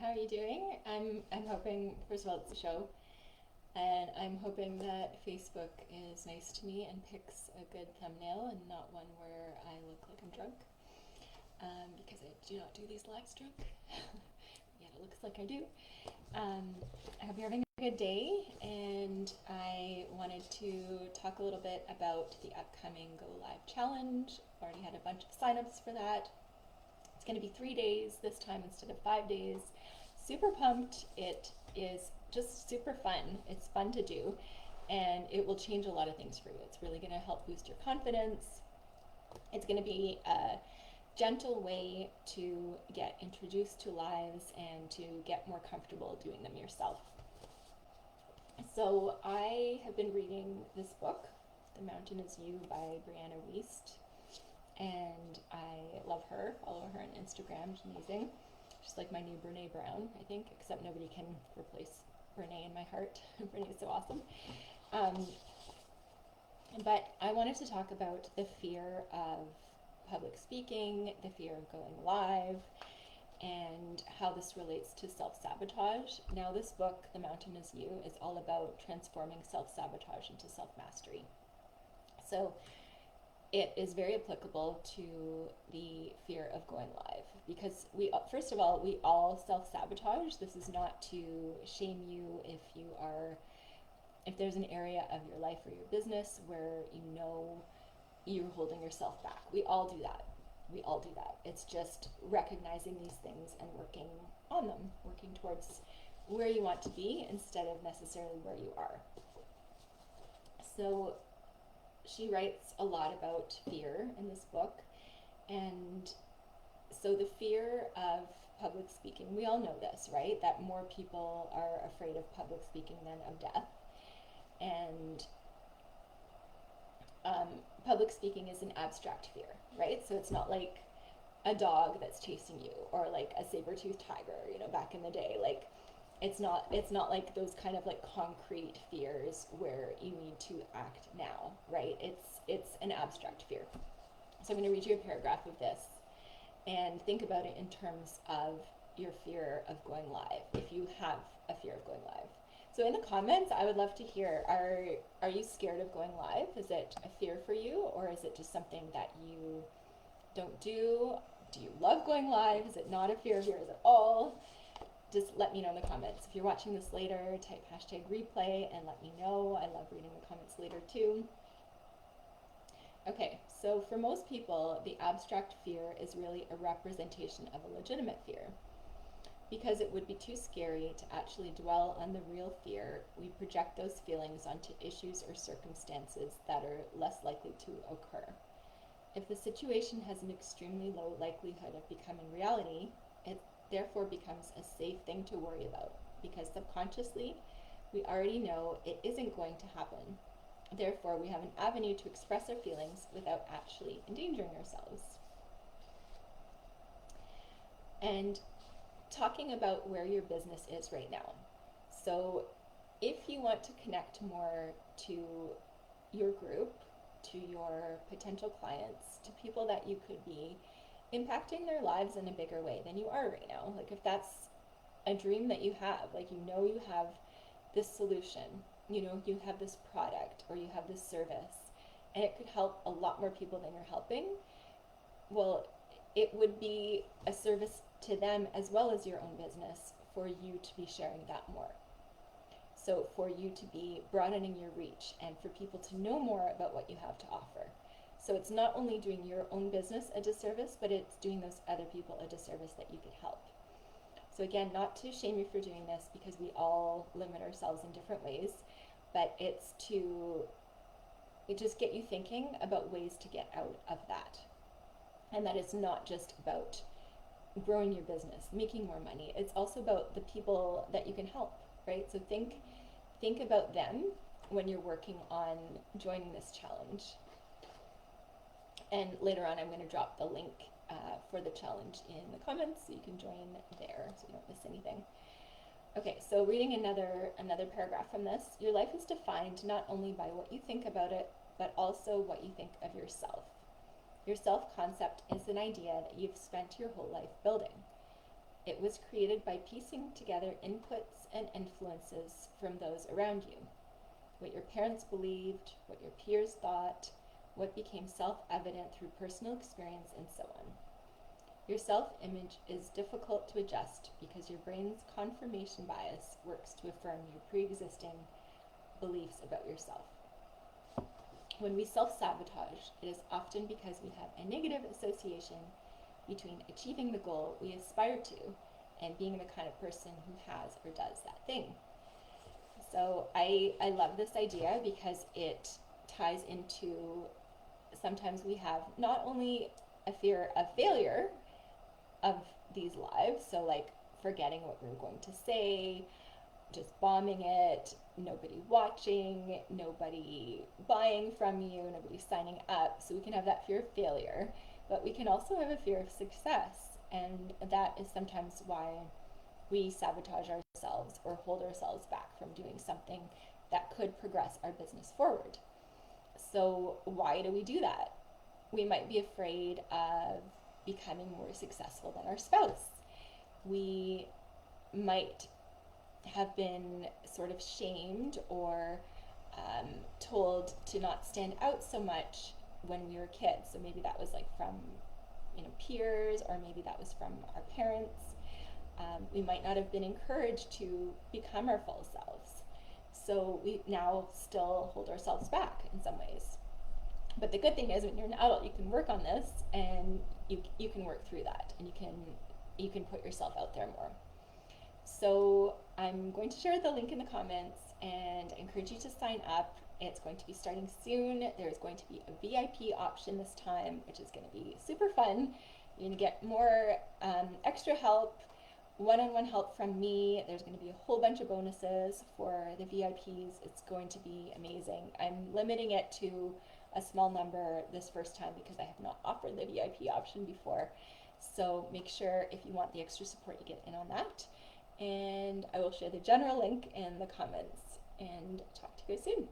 How are you doing? I'm hoping, first of all, it's a show, and I'm hoping that Facebook is nice to me and picks a good thumbnail and not one where I look like I'm drunk, because I do not do these lives drunk. Yet it looks like I do. I hope you're having a good day, and I wanted to talk a little bit about the upcoming Go Live challenge. Already had a bunch of signups for that. It's going to be 3 days this time instead of 5 days. Super pumped. It is just super fun. It's fun to do, and it will change a lot of things for you. It's really going to help boost your confidence. It's going to be a gentle way to get introduced to lives and to get more comfortable doing them yourself. So I have been reading this book, The Mountain Is You by Brianna Wiest, and I love her. Follow her on Instagram. She's amazing. She's like my new Brene Brown, I think, except nobody can replace Brene in my heart. Brene is so awesome. Um, but I wanted to talk about the fear of public speaking, the fear of going live, and how this relates to self-sabotage. Now, this book, The Mountain Is You, is all about transforming self-sabotage into self-mastery. So it is very applicable to the fear of going live because first of all, we all self-sabotage. This is not to shame you if there's an area of your life or your business where you know you're holding yourself back. We all do that. We all do that. It's just recognizing these things and working on them, working towards where you want to be instead of necessarily where you are. So she writes a lot about fear in this book. And so the fear of public speaking, we all know this, right? That more people are afraid of public speaking than of death. And public speaking is an abstract fear, right? So it's not like a dog that's chasing you or like a saber-toothed tiger, back in the day. Like it's not like those kind of like concrete fears where you need to act now, right? It's an abstract fear. So I'm going to read you a paragraph of this and think about it in terms of your fear of going live, if you have a fear of going live. So in the comments, I would love to hear, are you scared of going live? Is it a fear for you, or is it just something that you don't do? Do you love going live? Is it not a fear of yours at all? Just let me know in the comments. If you're watching this later, type #replay and let me know. I love reading the comments later too. Okay, so for most people, the abstract fear is really a representation of a legitimate fear. Because it would be too scary to actually dwell on the real fear, we project those feelings onto issues or circumstances that are less likely to occur. If the situation has an extremely low likelihood of becoming reality, it therefore becomes a safe thing to worry about, because subconsciously, we already know it isn't going to happen. Therefore, we have an avenue to express our feelings without actually endangering ourselves. And talking about where your business is right now. So if you want to connect more to your group, to your potential clients, to people that you could be impacting their lives in a bigger way than you are right now, like if that's a dream that you have, like you have this solution, you have this product or you have this service, and it could help a lot more people than you're helping, well, it would be a service to them as well as your own business for you to be sharing that more. So for you to be broadening your reach and for people to know more about what you have to offer. So it's not only doing your own business a disservice, but it's doing those other people a disservice that you could help. So again, not to shame you for doing this, because we all limit ourselves in different ways, but it's to just get you thinking about ways to get out of that. And that it's not just about growing your business, making more money. It's also about the people that you can help, right? So think about them when you're working on joining this challenge. And later on, I'm going to drop the link for the challenge in the comments so you can join there so you don't miss anything. Okay, so reading another paragraph from this. Your life is defined not only by what you think about it, but also what you think of yourself. Your self-concept is an idea that you've spent your whole life building. It was created by piecing together inputs and influences from those around you. What your parents believed, what your peers thought, what became self-evident through personal experience, and so on. Your self-image is difficult to adjust because your brain's confirmation bias works to affirm your pre-existing beliefs about yourself. When we self-sabotage, it is often because we have a negative association between achieving the goal we aspire to and being the kind of person who has or does that thing. So I love this idea because it ties into, sometimes we have not only a fear of failure of these lives, so like forgetting what we were going to say, just bombing it, nobody watching, nobody buying from you, nobody signing up. So we can have that fear of failure, but we can also have a fear of success. And that is sometimes why we sabotage ourselves or hold ourselves back from doing something that could progress our business forward. So why do we do that? We might be afraid of becoming more successful than our spouse. We might have been sort of shamed or told to not stand out so much when we were kids. So maybe that was like from peers, or maybe that was from our parents. We might not have been encouraged to become our full selves. So we now still hold ourselves back in some ways. But the good thing is, when you're an adult, you can work on this, and you can work through that, and you can put yourself out there more. So I'm going to share the link in the comments and encourage you to sign up. It's going to be starting soon. There's going to be a VIP option this time, which is going to be super fun. You're going to get more extra help, one-on-one help from me. There's going to be a whole bunch of bonuses for the VIPs. It's going to be amazing. I'm limiting it to a small number this first time because I have not offered the VIP option before. So make sure, if you want the extra support, you get in on that. And I will share the general link in the comments, and talk to you guys soon.